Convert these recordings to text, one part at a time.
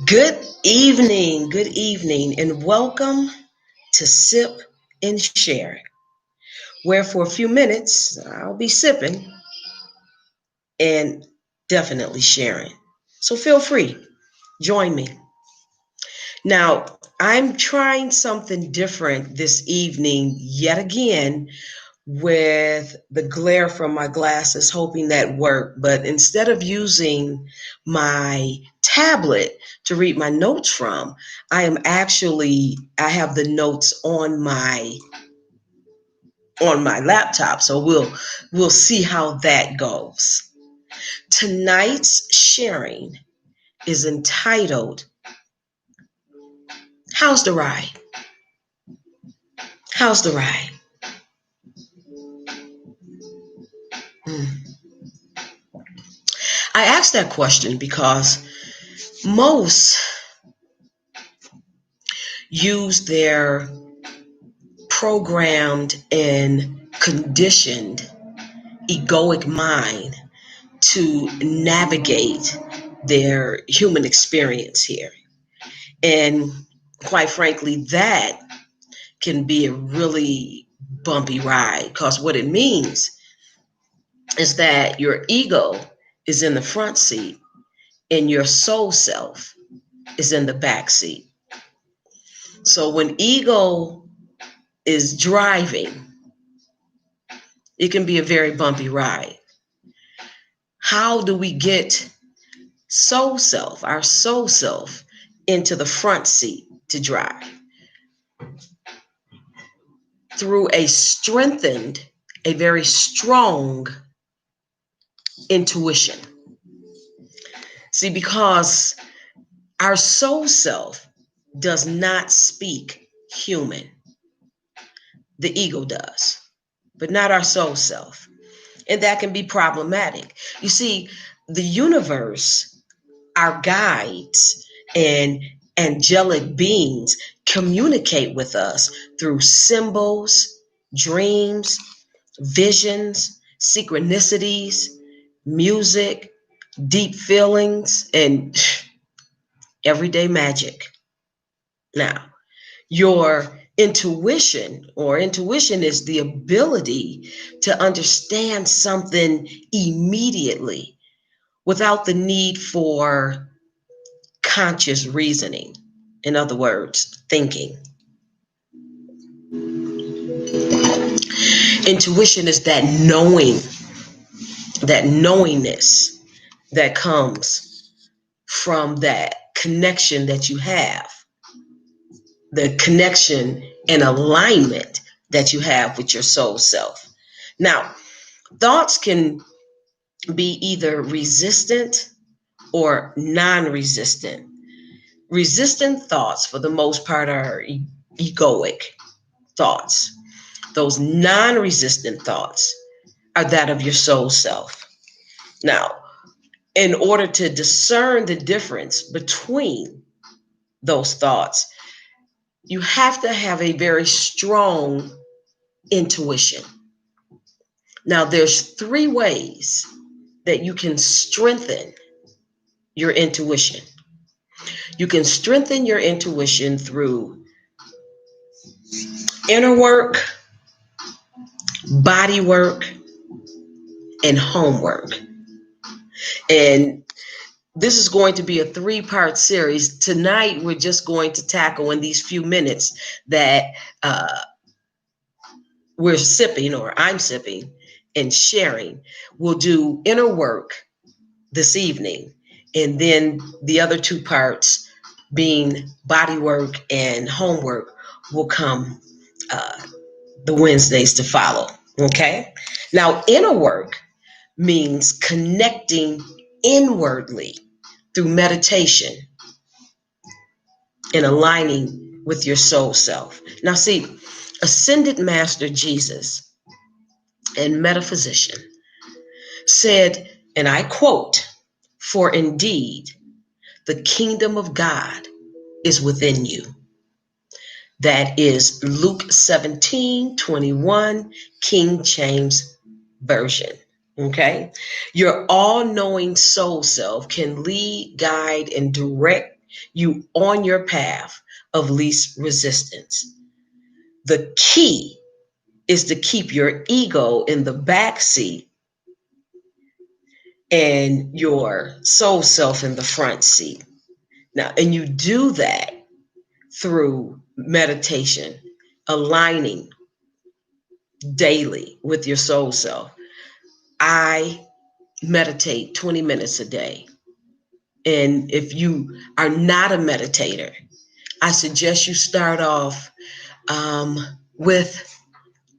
good evening, and welcome to Sip and Share, where for a few minutes I'll be sipping and definitely sharing. So feel free, join me. Now, I'm trying something different this evening yet again with the glare from my glasses, hoping that worked. But instead of using my tablet to read my notes from, I have the notes on my laptop. So we'll see how that goes. Tonight's sharing is entitled How's the Ride? How's the ride? Hmm. I asked that question because most use their programmed and conditioned egoic mind to navigate their human experience here. And quite frankly, that can be a really bumpy ride because what it means is that your ego is in the front seat and your soul self is in the back seat. So when ego is driving, it can be a very bumpy ride. How do we get our soul self, into the front seat to drive? Through a very strong intuition. See, because our soul self does not speak human, the ego does, but not our soul self. And that can be problematic. You see, the universe, our guides, and angelic beings communicate with us through symbols, dreams, visions, synchronicities, music, deep feelings, and everyday magic. Now, your intuition is the ability to understand something immediately without the need for conscious reasoning. In other words, thinking. Intuition is that knowingness that comes from that connection that you have, the connection and alignment that you have with your soul self. Now, thoughts can be either resistant or non resistant. Resistant thoughts, for the most part, are egoic thoughts. Those non resistant thoughts are that of your soul self. Now, in order to discern the difference between those thoughts, you have to have a very strong intuition. Now, there's three ways that you can strengthen your intuition. You can strengthen your intuition through inner work, body work, and homework. And this is going to be a three-part series. Tonight, we're just going to tackle in these few minutes that we're sipping, or I'm sipping and sharing. We'll do inner work this evening, and then the other two parts, being body work and homework, will come the Wednesdays to follow. Okay? Now, inner work means connecting inwardly through meditation and aligning with your soul self. Now, see, Ascended Master Jesus and metaphysician said, and I quote, "For indeed, the kingdom of God is within you." That is Luke 17:21, King James Version. Okay? Your all knowing soul self can lead, guide, and direct you on your path of least resistance. The key is to keep your ego in the back seat and your soul self in the front seat. Now, and you do that through meditation, aligning daily with your soul self. I meditate 20 minutes a day. And if you are not a meditator, I suggest you start off um, with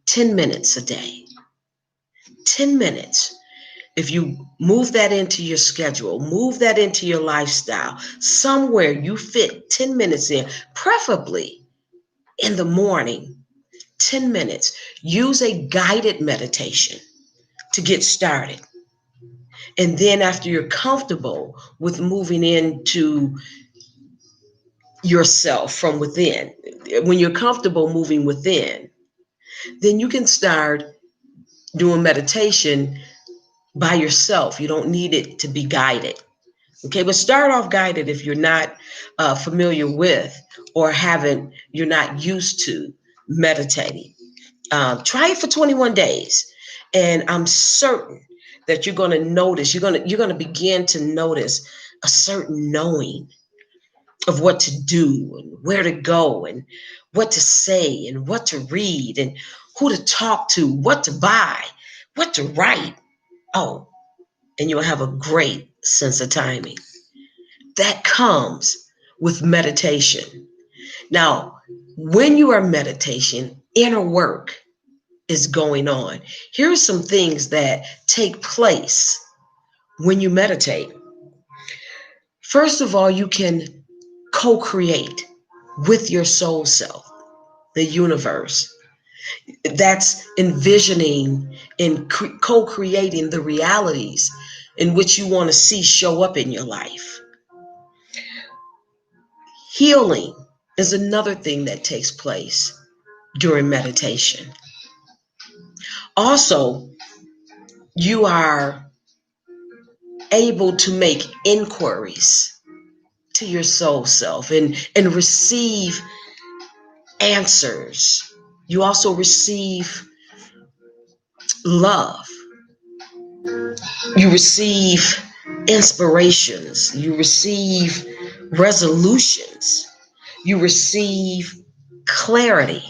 10 minutes a day. 10 minutes. If you move that into your schedule, move that into your lifestyle, somewhere you fit 10 minutes in, preferably in the morning, 10 minutes. Use a guided meditation to get started. And then after you're comfortable with moving into yourself from within, when you're comfortable moving within, then you can start doing meditation by yourself. You don't need it to be guided. Okay, but start off guided if you're not familiar with or you're not used to meditating. Try it for 21 days, and I'm certain that you're going to notice. You're going to begin to notice a certain knowing of what to do and where to go and what to say and what to read and who to talk to, what to buy, what to write. Oh, and you'll have a great sense of timing. That comes with meditation. Now, when you are meditation, inner work is going on. Here are some things that take place when you meditate. First of all, you can co-create with your soul self, the universe. That's envisioning and co-creating the realities in which you want to see show up in your life. Healing is another thing that takes place during meditation. Also, you are able to make inquiries to your soul self and receive answers. You also receive love. You receive inspirations. You receive resolutions. You receive clarity.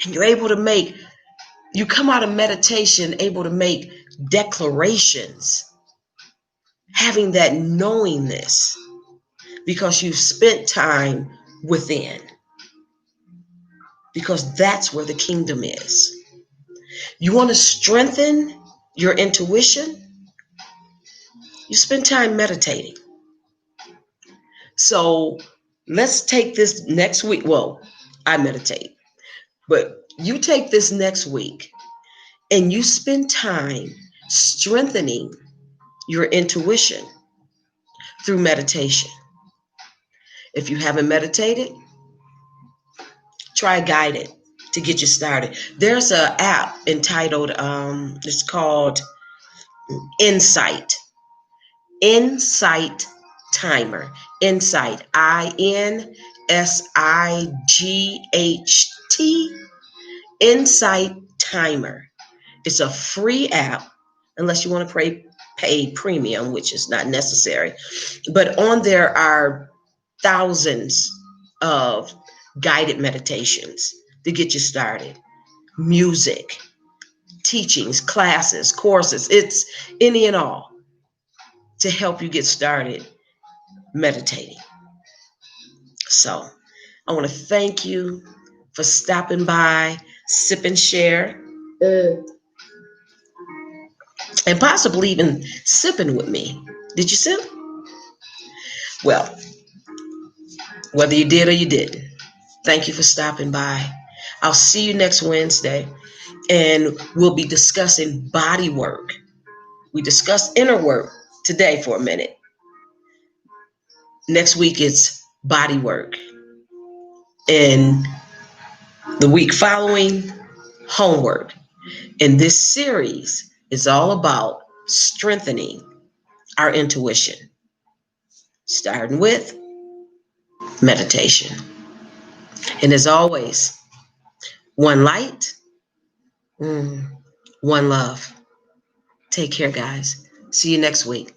And you come out of meditation able to make declarations, having that knowingness because you've spent time within, because that's where the kingdom is. You want to strengthen your intuition? You spend time meditating. So let's take this next week. Well, I meditate, but you take this next week and you spend time strengthening your intuition through meditation. If you haven't meditated, try guided to get you started. There's an app entitled, it's called Insight. Insight Timer. Insight, INSIGHT. Insight Timer. It's a free app, unless you want to pay premium, which is not necessary. But on there are thousands of guided meditations to get you started. Music, teachings, classes, courses. It's any and all to help you get started meditating. So I want to thank you for stopping by, sip and share, and possibly even sipping with me. Did you sip? Well, whether you did or you didn't, thank you for stopping by. I'll see you next Wednesday, and we'll be discussing body work. We discussed inner work today for a minute. Next week it's body work. And the week following, homework. And this series is all about strengthening our intuition. starting with meditation. And as always, one light, one love. Take care, guys. See you next week.